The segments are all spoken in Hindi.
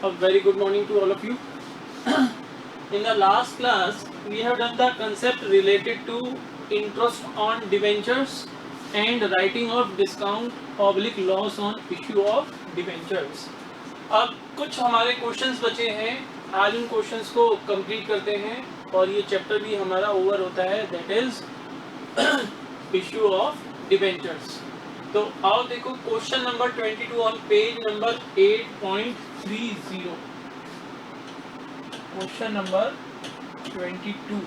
A very good morning to all of you. In the last class, we have done the concept related to interest on debentures and writing of discount oblique loss on issue of debentures. अब कुछ हमारे क्वेश्चंस बचे हैं, आज उन क्वेश्चंस को कंप्लीट करते हैं और ये चैप्टर भी हमारा ओवर होता है, that is issue of debentures. तो आओ देखो question number 22 on page number 8.30. Question number 22.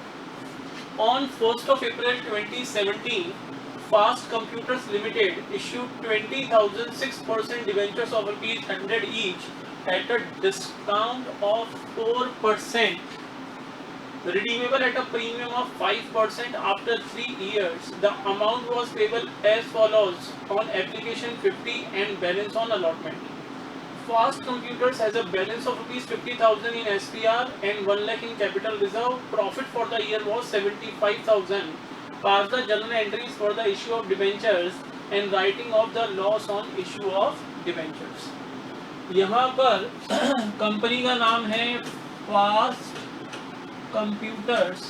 On 1st of April 2017, Fast Computers Limited issued 20,006% debentures of ₹100 each at a discount of 4%, redeemable at a premium of 5% after 3 years. The amount was payable as follows: on application 50 and balance on allotment. Fast Computers has a balance of ₹50,000 in SPR and 1 lakh in capital reserve. Profit for the year was 75,000. Pass the journal entries for the issue of debentures and writing of the loss on issue of debentures. यहाँ पर कंपनी का नाम है फास्ट कंप्यूटर्स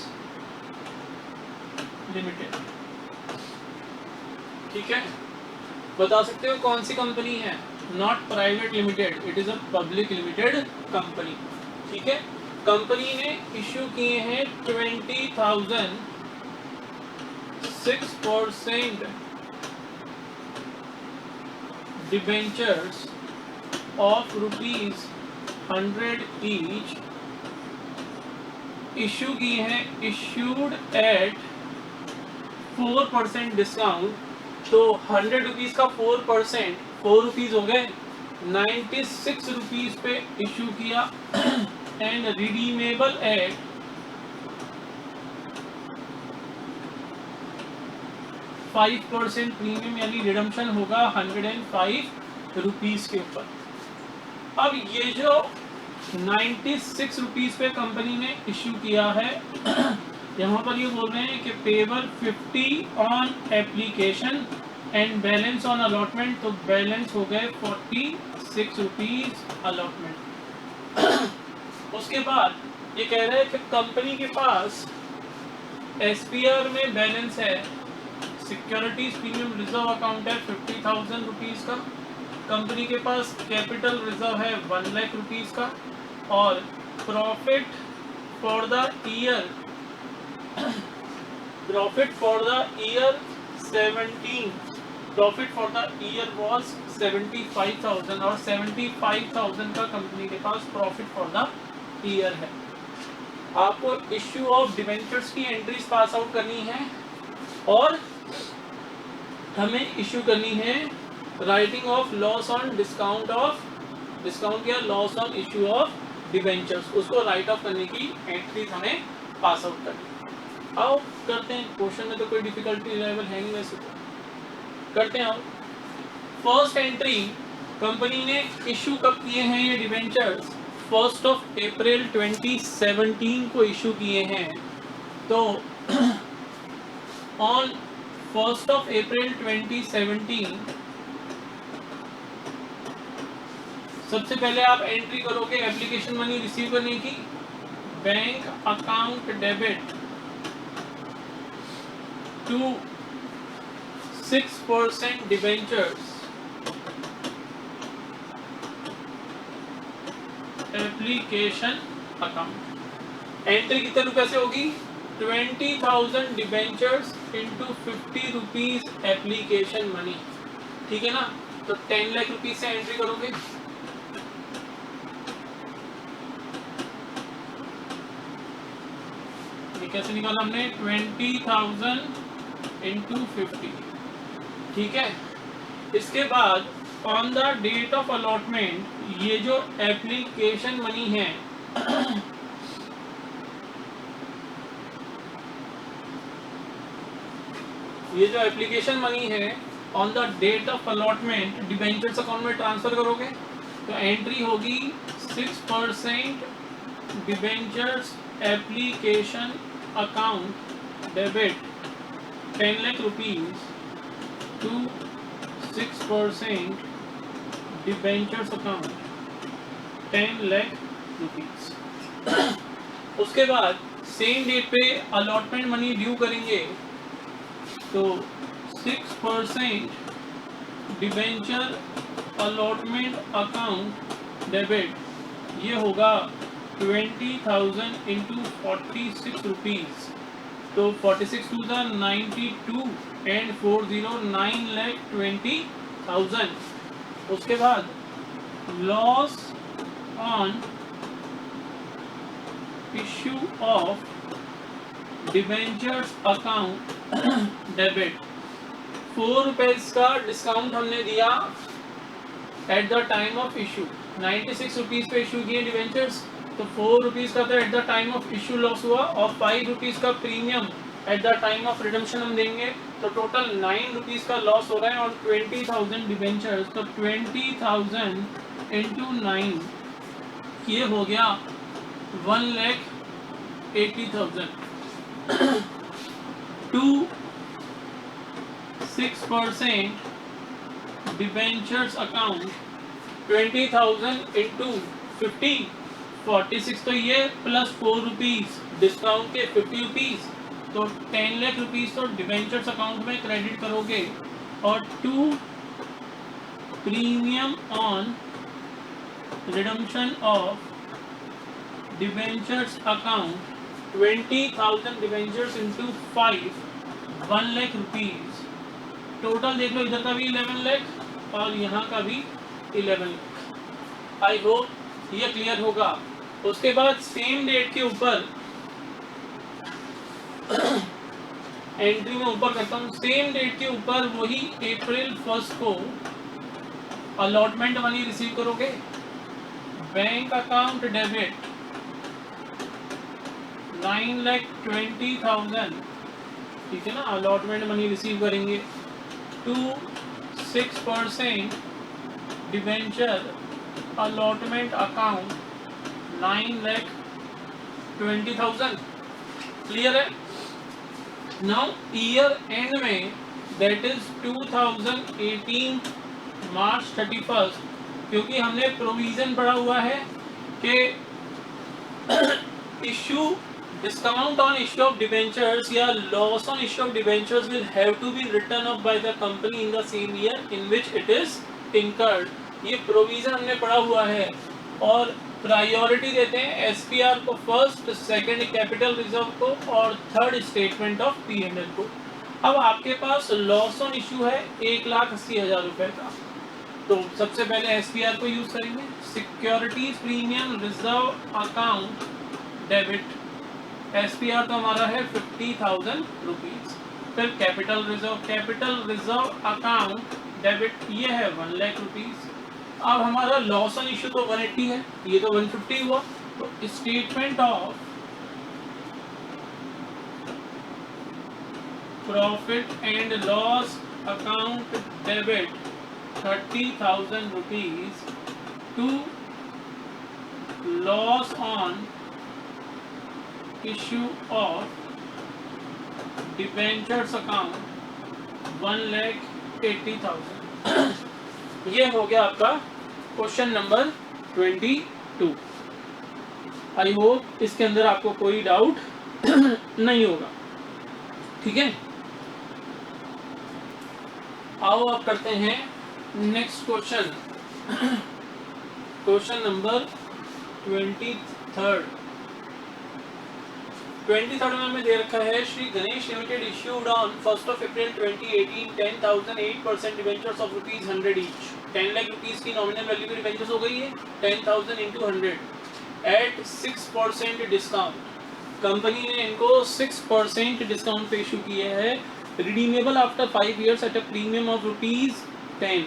लिमिटेड. ठीक है, बता सकते हो कौन सी कंपनी है? Not private limited, it is a public limited company. ठीक है, कंपनी ने इश्यू किए हैं 20,000 6% डिबेंचर्स ऑफ ₹100 ईच. इश्यू किए हैं, इश्यूड एट 4% डिस्काउंट. तो 100 रुपीज़ का 4%, 4 रुपीज़ हो गए, 96 रुपीज़ पे इशू किया एंड रिडीमेबल एट 5% प्रीमियम, यानी रिडम्पशन होगा 105 रुपीज़ के ऊपर. अब ये जो 96 रुपीज़ पे कंपनी ने इशू किया है, यहाँ पर ये बोल रहे हैं कि payable 50 on application and balance on allotment. तो बैलेंस हो गए 46 रुपीज़ अलॉटमेंट. उसके बाद ये कह रहे हैं कि कंपनी के पास एसपीआर में बैलेंस है, सिक्योरिटीज प्रीमियम रिजर्व अकाउंट है 50,000 रुपीज़ का. कंपनी के पास कैपिटल रिजर्व है 1 लाख रुपीज़ का. और profit for the year 17, profit for the year was 75,000 और 75,000 का कंपनी के पास प्रॉफिट फॉर द ईयर है. आपको इश्यू ऑफ डिबेंचर्स की एंट्रीज पास आउट करनी है और हमें इश्यू करनी है writing off loss on discount या loss on issue of debentures, उसको राइट ऑफ करने की एंट्रीज हमें पास आउट करनी. आओ करते हैं. क्वेश्चन में तो कोई डिफिकल्टी लेवल है नहीं, वैसे तो करते हैं. आओ, फर्स्ट एंट्री, कंपनी ने इशू कब किए हैं ये डिबेंचर्स? 1st of April 2017 को इशू किए हैं. तो ऑन 1st of April 2017 सबसे पहले आप एंट्री करोगे एप्लीकेशन मनी रिसीव करने की. Bank account debit to 6% debentures application account. Entry कितने रुपए से होगी? 20,000 debentures into 50 rupees application money. ठीक है ना, तो 10 लाख रुपीज से एंट्री करोगे. ये कैसे निकाला हमने? 20,000 इंटू 50. ठीक है, इसके बाद on the date of allotment, ये जो एप्लीकेशन मनी है ये जो एप्लीकेशन मनी है on the date of allotment debentures account में ट्रांसफर करोगे. तो एंट्री होगी 6% debentures application account debit 10 lakh rupees to 6% debentures account 10 lakh rupees. उसके बाद सेम डेट पे अलॉटमेंट मनी ड्यू करेंगे तो 6% डिबेंचर अलॉटमेंट अकाउंट डेबिट, ये होगा 20,000 इंटू 46 रुपीज, तो 46 टू द 92 एंड 40 9,20,000। उसके बाद loss on issue of debentures account debit, 4 rupees का डिस्काउंट हमने दिया at the time of issue, 96 rupees पे इशू किए डिबेंचर्स, तो 4 रुपीज का तो at the time of issue loss हुआ, और 5 रुपीज का premium at the time of redemption हम देंगे, तो टोटल 9 रुपीज का लॉस हो रहा है और 20,000 डिबेंचर्स, तो 20,000 इंटू 9 ये हो गया 1,80,000 टू 6% डिबेंचर्स अकाउंट 20,000 इंटू 50 46, तो ये प्लस 4 रुपीज डिस्काउंट के 50 रुपीज, तो 10 लाख रुपीज तो डिबेंचर्स अकाउंट में क्रेडिट करोगे, और 2 premium on redemption of debentures account 20,000 debentures into 5 1 lakh rupees, total देख लो, इधर का भी 11 लाख और यहाँ का भी 11 लाख। आई होप ये क्लियर होगा। उसके बाद सेम डेट के ऊपर एंट्री में ऊपर करता हूँ, सेम डेट के ऊपर वही अप्रैल 1 को अलॉटमेंट मनी रिसीव करोगे, बैंक अकाउंट डेबिट 9,20,000, ठीक है ना, अलॉटमेंट मनी रिसीव करेंगे, to 6% debenture allotment account 9,20,000, clear है। नाउ ईयर एंड में दैट इज 2018 मार्च 31, क्योंकि हमने प्रोविजन पढ़ा हुआ है कि issue discount on issue of debentures या loss on issue of debentures will have to be written up by the company in the same year in which it is incurred, ये प्रोविजन हमने पढ़ा हुआ है, और प्रायोरिटी देते हैं एसपीआर को फर्स्ट, सेकंड कैपिटल रिजर्व को, और थर्ड स्टेटमेंट ऑफ पीएनएल को। अब आपके पास लॉस ऑन इशू है 1,80,000 रुपए का, तो सबसे पहले एसपीआर को यूज करेंगे, securities premium reserve account debit, SPR तो हमारा है 50,000 रुपीज, फिर कैपिटल रिजर्व अकाउंट डेबिट ये है 1 लाख रुपीज। अब हमारा लॉस ऑन इशू तो 180 है, ये तो 150 हुआ, तो statement of profit and loss account debit 30,000 rupees to loss on issue of debentures account 1,80,000। ये हो गया आपका क्वेश्चन नंबर 22। आई होप इसके अंदर आपको कोई डाउट नहीं होगा, ठीक है। आओ अब करते हैं next question, question number 23। 23rd में हमें दे रखा है, Shri Ganesh limited issued on 1st of April 2018 10,008% debentures of ₹100 each, 10 lakh rupees की नॉमिनल वैल्यू की डिबेंचर्स हो गई है, 10,000 into 100 एट 6% डिस्काउंट। कंपनी ने इनको 6% डिस्काउंट पे इशू किया है, redeemable after 5 years at a premium of ₹10,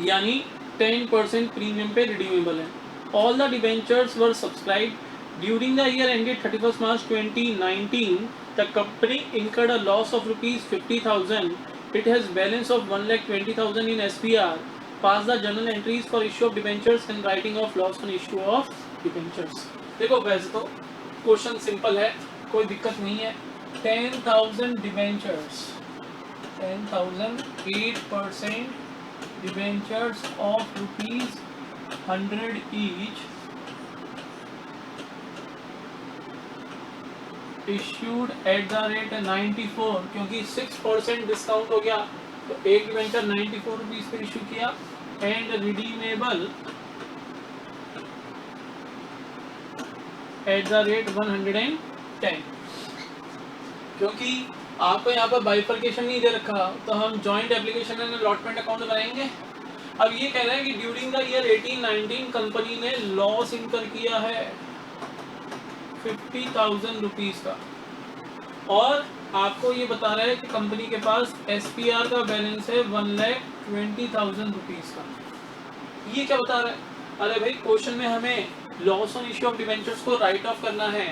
यानी 10% प्रीमियम पे रिडीमेबल है। All the debentures were subscribed during the year ended 31st March 2019. The company incurred a loss of ₹50,000. It has balance of 1,20,000 in SPR. Pass the journal entries for issue of debentures and writing of loss on issue of debentures. देखो वैसे तो क्वेश्चन सिंपल है, कोई दिक्कत नहीं है। 10,000 debentures, 10,000 8% debentures of 100 each issued at the rate 94, क्योंकि 6% डिस्काउंट हो गया तो एक डिवेंचर 94 रुपीज पे इशू किया, and redeemable at the rate 110। क्योंकि आपको यहाँ पर बाइफर्केशन नहीं दे रखा तो हम joint application and allotment account बनाएंगे। अब ये कह रहा है कि ड्यूरिंग द ईयर 18-19 कंपनी ने लॉस इनकर किया है 50,000 रुपीज का, और आपको ये बता रहा है कि कंपनी के पास SPR का बैलेंस है 1,20,000 रुपीज का। ये क्या बता रहा है? अरे भाई क्वेश्चन में हमें loss on issue of debentures को राइट ऑफ करना है,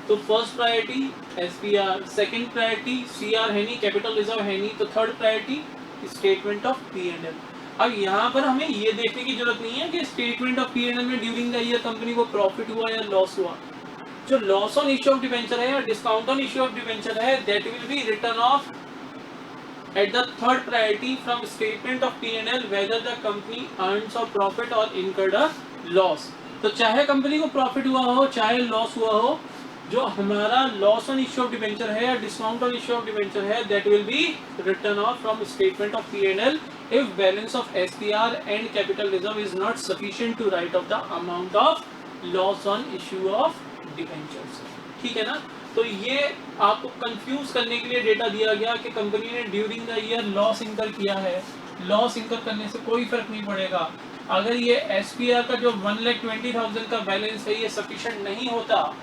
तो first priority SPR, second priority CR है नहीं, कैपिटल रिजर्व है नहीं, तो third priority statement of P&L। अब यहाँ पर हमें ये देखने की जरूरत नहीं है कि स्टेटमेंट ऑफ P&L में ड्यूरिंग द ईयर कंपनी को प्रॉफिट हुआ या लॉस हुआ। जो loss on issue of debenture है या discount on issue of debenture है, that will be written off at the third priority from statement of P&L whether the company earns or profit or incurred a loss। तो चाहे कंपनी को प्रॉफिट हुआ हो चाहे लॉस हुआ हो, जो हमारा loss on issue of debenture है या discount on issue of debenture है, that will be written off from statement of P&L if balance of SPR and capital reserve is not sufficient to write off the amount of loss on issue of debentures। ठीक है ना? तो ये आपको कंफ्यूज करने के लिए डेटा दिया गया कि कंपनी ने ड्यूरिंग द ईयर लॉस इनकर किया है। लॉस इनकर करने से कोई फर्क नहीं पड़ेगा। अगर ये SPR का जो 1,20,000 का बैलेंस है ये सफिशिएंट नहीं होता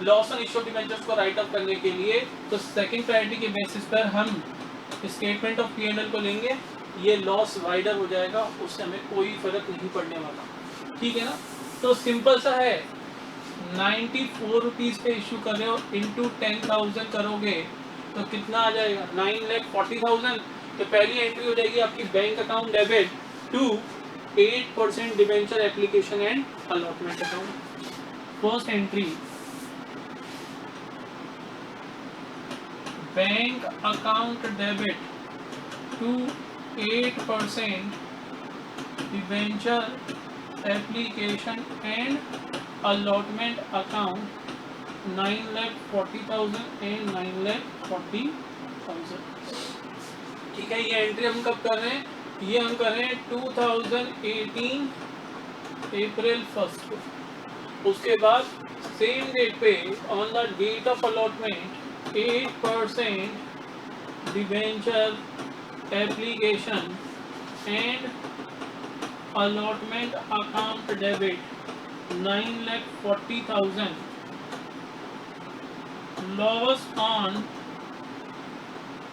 loss on issue of debentures को राइट ऑफ करने के लिए, तो सेकंड प्रायोरिटी के बेसिस पर हम स्टेटमेंट ऑफ P&L को लेंगे, ये लॉस वाइडर हो जाएगा, उससे हमें कोई फर्क नहीं पड़ने वाला। ठीक है ना? तो सिंपल सा है, 94 रुपीज पे इशू कर रहे हो, इंटू 10,000 करोगे तो कितना आ जाएगा? 9,40,000। तो पहली एंट्री हो जाएगी आपकी bank account debit to 8% debenture application and allotment account. First entry bank account debit to 8% debenture application and allotment account 9,40,000 and 9,40,000। ठीक है, ये एंट्री हम कब कर रहे हैं? ये हम कर रहे हैं 2018 अप्रैल 1 को। उसके बाद सेम डेट पे on the date of allotment 8% debenture application and allotment account debit 9,40,000 loss on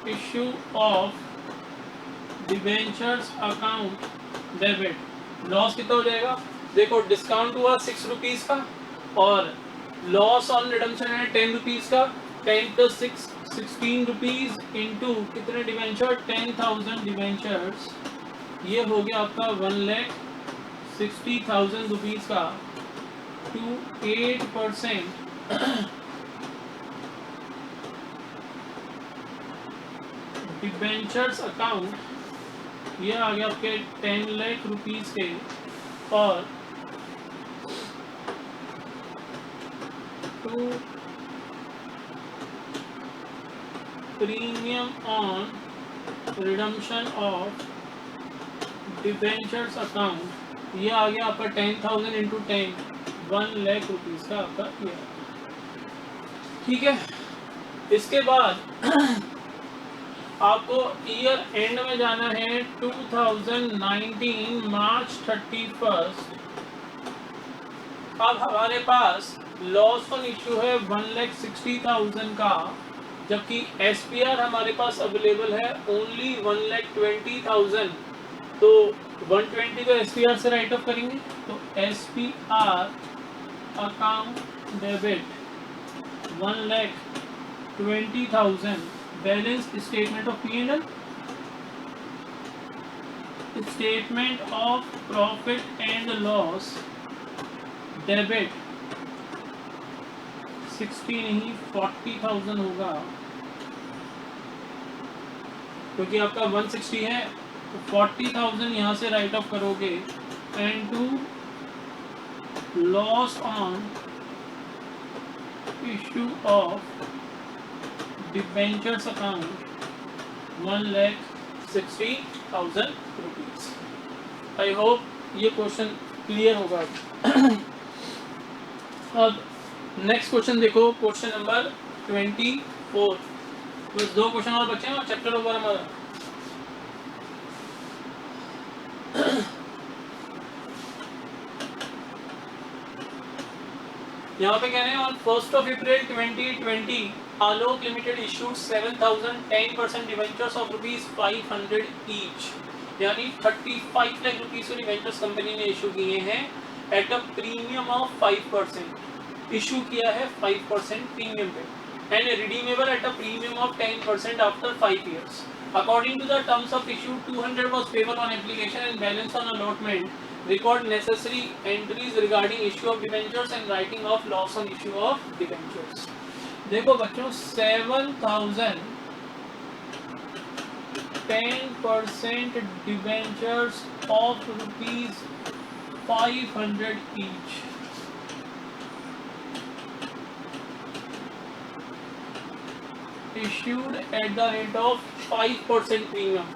issue of debentures account debit. Loss कितना हो जाएगा? देखो डिस्काउंट हुआ 6 रुपीज का और लॉस ऑन रिडम्पशन है 10 रुपीज का। 10 + 6 16 रुपीज इंटू कितने डिवेंचर? 10,000 डिवेंचर्स, ये हो गया आपका 1,60,000 रुपीज का टू 8% डिवेंचर्स अकाउंट, ये आ गया आपके 10 लाख रुपीज के, और to premium on redemption of debentures account, ये आ गया आपका 10,000 इंटू 10 1 लाख रुपीज का आपका ये। ठीक है, इसके बाद आपको ईयर एंड में जाना है 2019 मार्च 31। अब हमारे पास लॉस ऑन इश्यू है 1,60,000 का, जबकि SPR हमारे पास अवेलेबल है ओनली 1,20,000। तो 120 को SPR से राइट ऑफ करेंगे, तो SPR account debit 1,20,000 balance statement of P&L, statement of profit and loss debit 60 नहीं 40,000 होगा, क्योंकि आपका 160 है तो 40,000 यहाँ से राइट ऑफ करोगे, and to loss on issue of debentures account 1,60,000 rupees. I hope ये क्वेश्चन क्लियर होगा। अब नेक्स्ट क्वेश्चन देखो, क्वेश्चन नंबर 24। बस 2 क्वेश्चन और बचे हैं और चैप्टर ओवर हमारा। यहाँ पे कह रहे हैं on 1st of April 2020 Alok limited issued 7,010% debentures of ₹500 each, यानी 35 लाख रुपीस के डिवेंचर्स कंपनी ने इशू किए हैं at a premium of 5%। Issue किया है 5% प्रीमियम पे and redeemable at a premium of 10% after 5 years. According to the terms of issue, 200 was payable on application and balance on allotment. Record necessary entries regarding issue of debentures and writing of loss on issue of debentures. देखो बच्चों, 7,000 10% debentures of ₹500 each. Issued at the rate of 5% premium.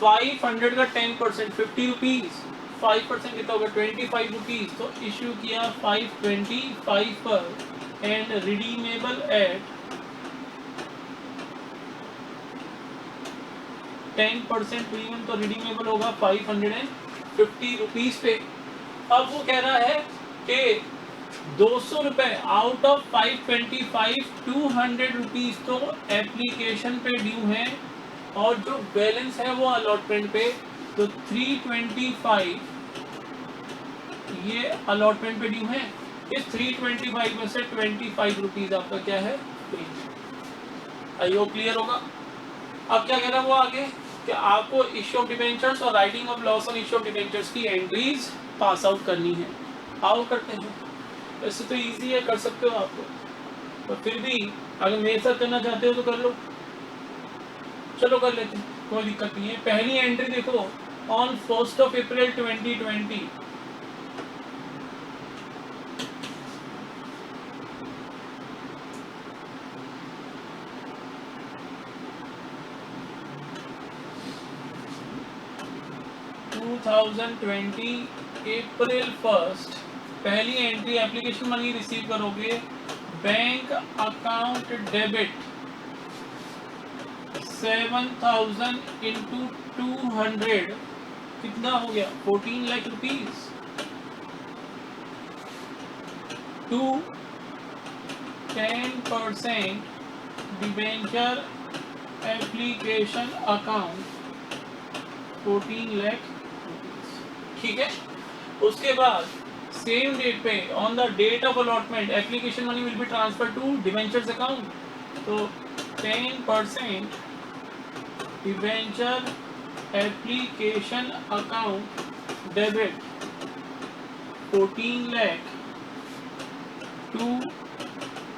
500 का 10% 50 रुपीज, 5% कितना होगा 25 रुपीज, तो इश्यू किया 525 पर एंड रिडीमेबल एट 10% प्रीमियम, तो रिडीमेबल होगा 550 रुपीज पे। अब वो कह रहा है कि 200 रुपए आउट ऑफ 525 200 रुपीज तो एप्लीकेशन पे ड्यू है और जो बैलेंस है वो अलॉटमेंट पे, तो 325 ये अलॉटमेंट पे ड्यू है। इस 325 में से 25 रुपीज आपका क्या है, आई होप क्लियर होगा। अब क्या कह रहा है वो आगे कि आपको इश्यू ऑफ डिबेंचर्स और writing off loss on issue of debentures की एंट्रीज पास आउट करनी है। आओ करते हैं, वैसे तो इजी है, कर सकते हो आपको, तो फिर भी अगर मेरे साथ करना चाहते हो तो कर लो। चलो कर लेते हैं, कोई दिक्कत नहीं है। पहली एंट्री देखो, on 1st of April 2020 2020 April 1st पहली एंट्री, एप्लीकेशन मनी रिसीव करोगे, बैंक अकाउंट डेबिट 7,000 into 200 कितना हो गया 14 lakh rupees to 10% debenture application account 14 lakh rupees, ठीक है। उसके बाद सेम डेट पे on the date of allotment application money will be transfer to debentures account, तो 10% debenture application account debit 14 lakh to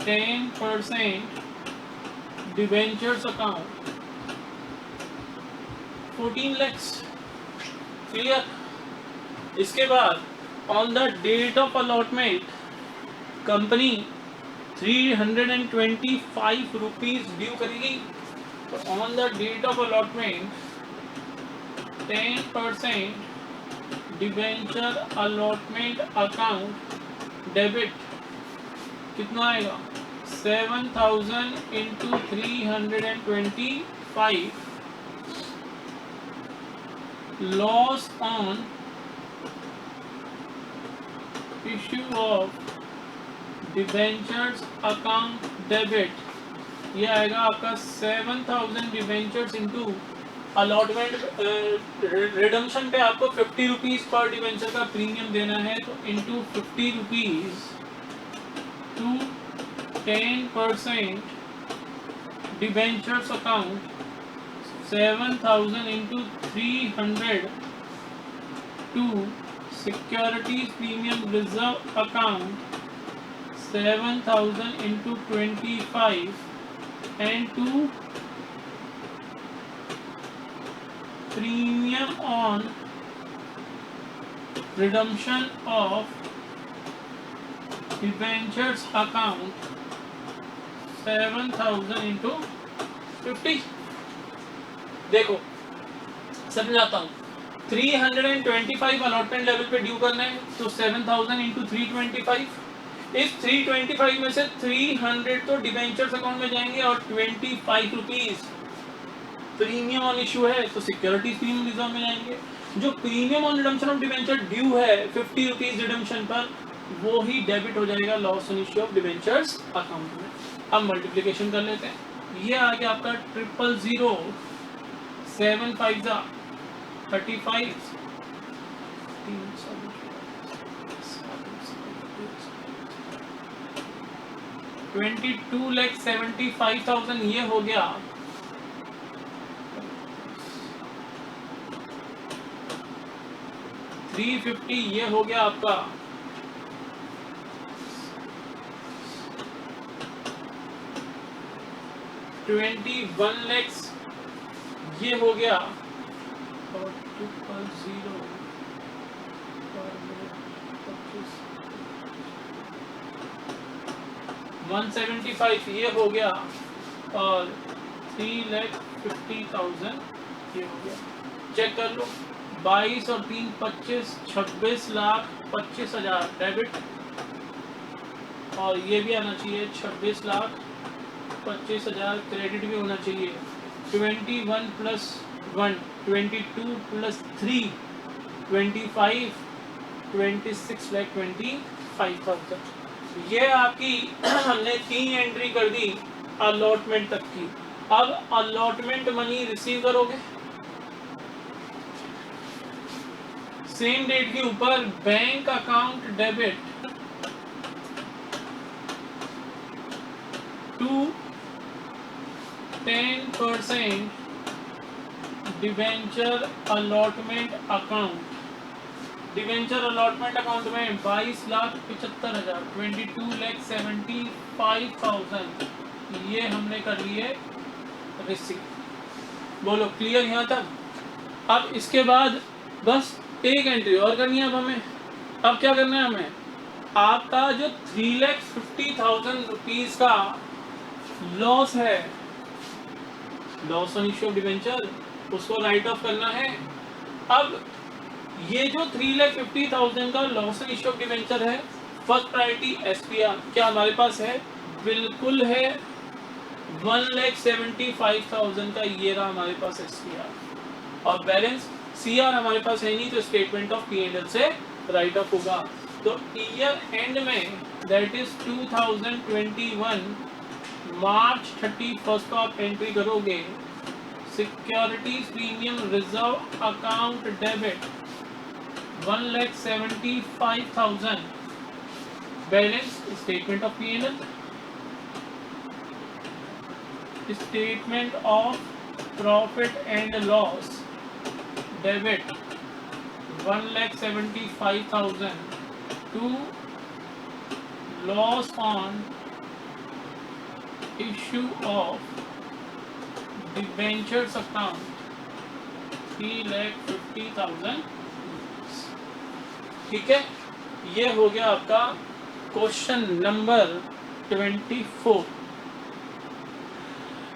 10% debentures account 14 lakhs, clear. इसके बाद on the date of allotment company 325 rupees due करेगी, तो on the date of allotment 10% debenture allotment account debit कितना आएगा 7,000 into 325 loss on issue of debentures account debit, ये आएगा आपका 7,000 डिबेंचर्स इंटू अलॉटमेंट रिडम्पशन पे आपको 50 रुपीज पर डिबेंचर का प्रीमियम देना है, तो into 50 rupees to 10% debentures account 7,000 into 300 to securities premium reserve account 7,000 into 25 and to premium on redemption of debentures account 7,000 into 50। देखो समझाता हूँ, 325 अलॉटमेंट लेवल पे ड्यू करना है, तो 7,000 इंटू 325। इस 325 में से 300 तो डिबेंचर्स अकाउंट में जाएंगे और 25 रुपीज प्रीमियम ऑन इशू है तो सिक्योरिटीज प्रीमियम रिजर्व में जाएंगे। जो premium on redemption of debenture due है 50 रुपीज रिडम्पशन पर, वो ही डेबिट हो जाएगा loss on issue of debentures account में। अब मल्टीप्लिकेशन कर लेते हैं, ये आ गया आपका 000, 7 5 35, 22,75,000 ये हो गया। 350 ये हो गया आपका। 21 lakhs ये हो गया। और 175 ये हो गया और 3,50,000 ये हो गया। चेक कर लो, 22 और 3 25, 26,25,000 डेबिट, और ये भी आना चाहिए 26,25,000 क्रेडिट भी होना चाहिए। 21 + 1 22 + 3 25, 26,25,000। ये आपकी हमने 3 एंट्री कर दी अलॉटमेंट तक की। अब अलॉटमेंट मनी रिसीव करोगे, सेम डेट के ऊपर bank account debit to 10% debenture allotment account. Debenture allotment account में 22,75,000, 22,75,000 ये हमने कर लिए रिसीव। बोलो क्लियर यहाँ तक? अब इसके बाद बस एक एंट्री और करनी है अब हमें। अब क्या करना है हमें, आपका जो 3,50,000 रुपीज का लॉस है, loss on issue of debenture, उसको राइट ऑफ करना है। अब ये जो 3,50,000 का loss on issue of debenture है, फर्स्ट प्रायोरिटी एसपीआर क्या हमारे पास है? बिल्कुल है। 1,75,000 का ये रहा हमारे पास एसपीआर, और बैलेंस सीआर हमारे पास है नहीं, तो स्टेटमेंट ऑफ P&L से राइट ऑफ होगा। तो ईयर एंड में दैट इज 2021 मार्च 31 को आप एंट्री करोगे, securities premium reserve account debit 1,75,000, balance statement of P&L, statement of profit and loss debit 1,75,000 to loss on issue of debentures account 3,50,000। ठीक है, ये हो गया आपका क्वेश्चन नंबर 24।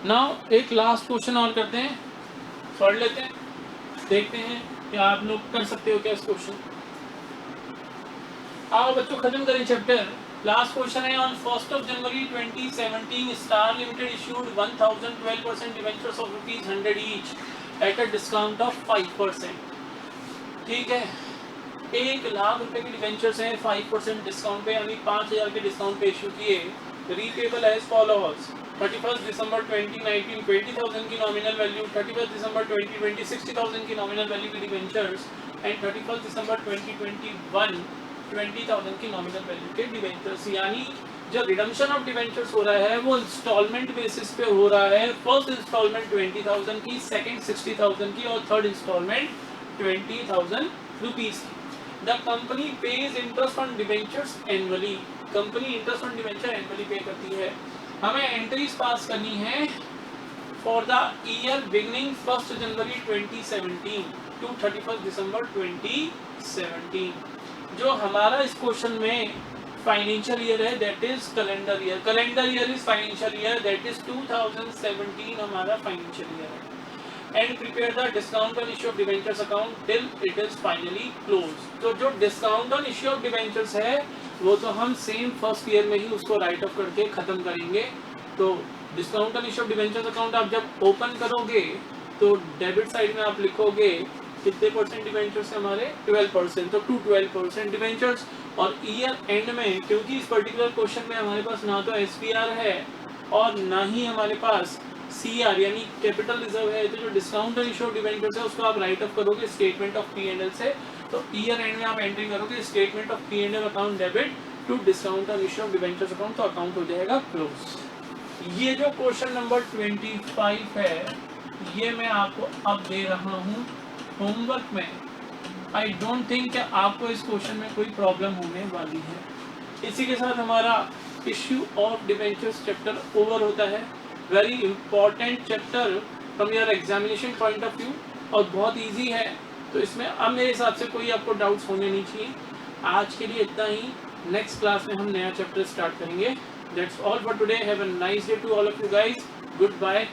नाउ एक लास्ट क्वेश्चन और करते हैं, पढ़ लेते हैं, देखते हैं क्या आप लोग कर सकते हो क्या इस क्वेश्चन। आओ बच्चों खत्म करें चैप्टर। लास्ट क्वेश्चन है, on 1st of January 2017 star limited issued 1,012% debentures of ₹100 each at a discount of 5%। ठीक है, 1,00,000 रुपए के डिबेंचर्स हैं 5% डिस्काउंट पे, यानी 5,000 के डिस्काउंट पे इशू किए। रीपेबल एज फॉलोअर्स, 31 दिसंबर 2019 20,000 की नॉमिनल वैल्यू, 31 दिसंबर 2020 60,000 की नॉमिनल वैल्यू की डिबेंचर्स, एंड 31 दिसंबर 2021 20,000 की नॉमिनल वैल्यू के डिबेंचर्स। यानी जो रिडम्पशन ऑफ डिबेंचर्स हो रहा है वो इंस्टॉलमेंट बेसिस पे हो रहा है। फर्स्ट इंस्टॉलमेंट 20,000 की, सेकंड 60,000 की, और थर्ड इंस्टॉलमेंट 20,000 रुपीज की। The company pays interest on debentures annually, company interest on debenture annually pay करती है। हमें एंट्रीज पास करनी है for the year beginning 1st January 2017 to 31 December 2017। जो हमारा इस क्वेश्चन में फाइनेंशियल ईयर है that is calendar year, calendar year is financial year, that is 2017 हमारा फाइनेंशियल ईयर है। And prepare the discount on issue of debentures account till it is finally close. तो जो discount on issue of debentures है वो तो हम सेम फर्स्ट ईयर में ही उसको राइट ऑफ करके खत्म करेंगे। तो discount on issue of debentures account आप जब ओपन करोगे तो डेबिट साइड में आप लिखोगे कितने परसेंट डिबेंचर्स है हमारे 12%, तो 12% डिबेंचर्स। और ईयर एंड में क्योंकि इस पर्टिकुलर क्वेश्चन में हमारे पास ना तो एसपीआर है और ना ही हमारे पास सीआर यानी कैपिटल रिजर्व है, तो जो discount on issue of debentures है उसको आप राइट ऑफ करोगे statement of P and L से। तो ईयर एंड में आप एंट्री करोगे statement of P and L account debit to discount on issue of debentures account, तो अकाउंट हो जाएगा क्लोज। ये जो क्वेश्चन नंबर 25 है ये मैं आपको अब दे रहा हूँ होमवर्क में। आई डोंट थिंक कि आपको इस क्वेश्चन में कोई प्रॉब्लम होने वाली है। इसी के साथ हमारा issue of debentures chapter over होता है। Very important chapter from your examination point of view और बहुत इजी है, तो इसमें अब मेरे हिसाब से कोई आपको डाउट्स होने नहीं चाहिए। आज के लिए इतना ही, नेक्स्ट क्लास में हम नया चैप्टर स्टार्ट करेंगे। That's all for today. Have a nice day to all of you guys. Good bye.